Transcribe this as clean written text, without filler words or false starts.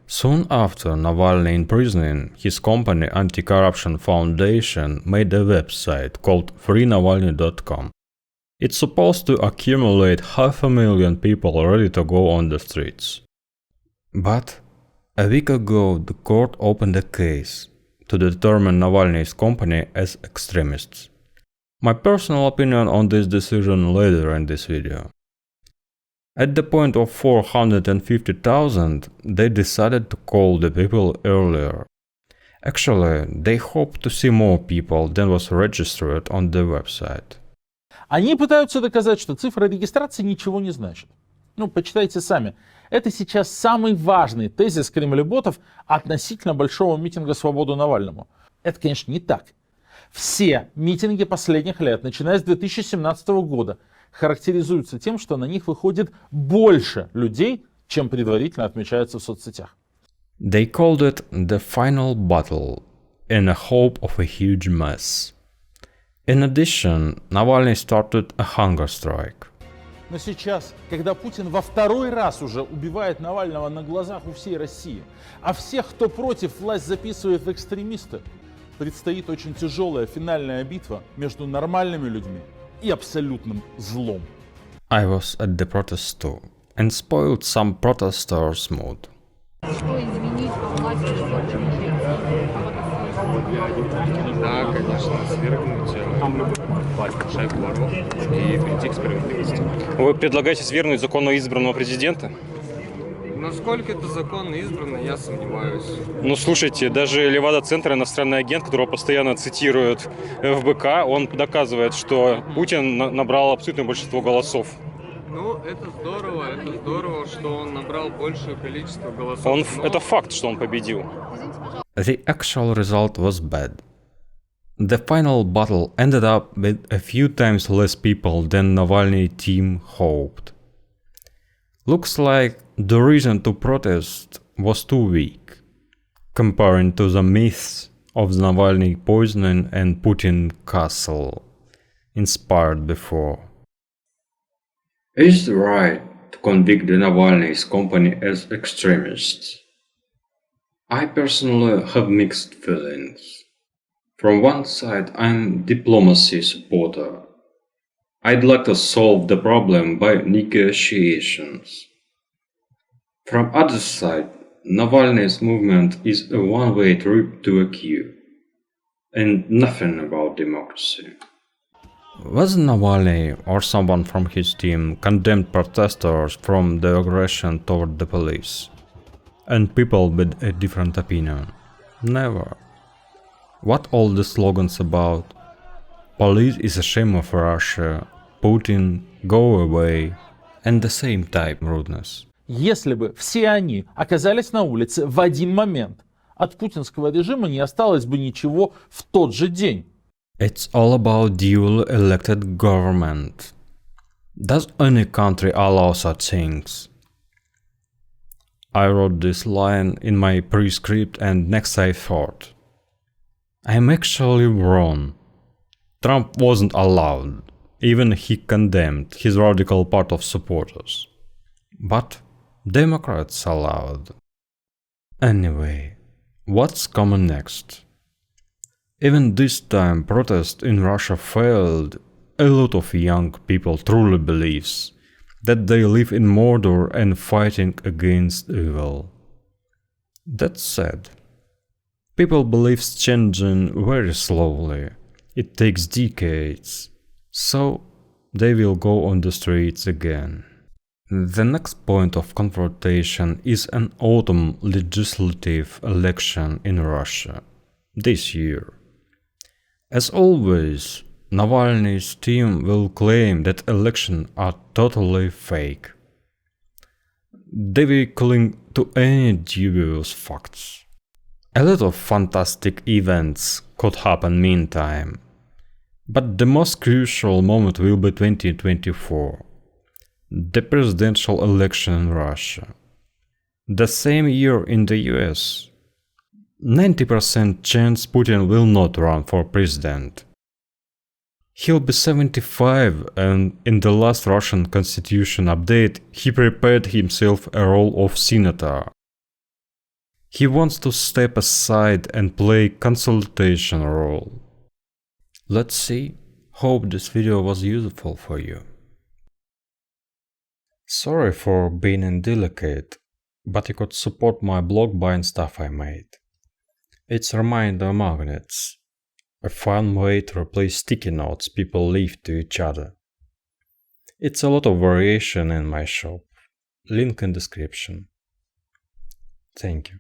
Soon after Navalny imprisoning, his company Anti-Corruption Foundation made a website called Pro-Navalny.com. It's supposed to accumulate 500,000 people ready to go on the streets. But a week ago the court opened a case to determine Navalny's company as extremists. My personal opinion on this decision later in this video. At the point of 450,000, they decided to call the people earlier. Actually, they hoped to see more people than was registered on the website. Они пытаются доказать, что цифра регистрации ничего не значит. Почитайте сами. Это сейчас самый важный тезис кремлеботов относительно большого митинга «Свободу Навальному». Это, конечно, не так. Все митинги последних лет, начиная с 2017 года, характеризуются тем, что на них выходит больше людей, чем предварительно отмечается в соцсетях. They called it the final battle, in a hope of a huge mass. In addition, Navalny started a hunger strike. Но сейчас, когда Путин во второй раз уже убивает Навального на глазах у всей России, а всех, кто против, власть записывает в экстремисты, предстоит очень тяжелая финальная битва между нормальными людьми и абсолютным злом. I was at the protest too, and spoiled some protesters' mood. Да, конечно, свергнуть власть шайку воров и прийти к справедливости. Вы предлагаете свергнуть законно избранного президента? Насколько это законно избрано, я сомневаюсь. Слушайте, даже Левада-центр, иностранный агент, которого постоянно цитируют ФБК, он доказывает, что Путин набрал абсолютное большинство голосов. Это здорово, что он набрал большее количество голосов. Это факт, что он победил. The actual result was bad. The final battle ended up with a few times less people than Navalny team hoped. Looks like the reason to protest was too weak, comparing to the myths of Navalny poisoning and Putin castle inspired before. Is it right to convict the Navalny's company as extremists? I personally have mixed feelings. From one side, I'm diplomacy supporter. I'd like to solve the problem by negotiations. From other side, Navalny's movement is a one-way trip to a queue, and nothing about democracy. Was Navalny or someone from his team condemned protesters from the aggression toward the police? And people with a different opinion? Never. What all the slogans about? Police is a shame of Russia, Putin, go away, and the same type rudeness. Если бы все они оказались на улице в один момент, от путинского режима не осталось бы ничего в тот же день. It's all about duly elected government. Does any country allow such things? I wrote this line in my prescript and next I thought, I'm actually wrong. Trump wasn't allowed, even he condemned his radical part of supporters. But Democrats allowed. Anyway, what's coming next? Even this time protest in Russia failed. A lot of young people truly believes that they live in murder and fighting against evil. That's sad. People believe changing very slowly. It takes decades. So they will go on the streets again. The next point of confrontation is an autumn legislative election in Russia this year. As always, Navalny's team will claim that elections are totally fake. They will cling to any dubious facts. A lot of fantastic events could happen meantime, but the most crucial moment will be 2024, the presidential election in Russia. The same year in the US. 90% chance Putin will not run for president. He'll be 75 and in the last Russian constitution update he prepared himself a role of senator. He wants to step aside and play consultation role. Let's see. Hope this video was useful for you. Sorry for being indelicate, but you could support my blog buying stuff I made. It's reminder magnets, a fun way to replace sticky notes people leave to each other. It's a lot of variation in my shop. Link in description. Thank you.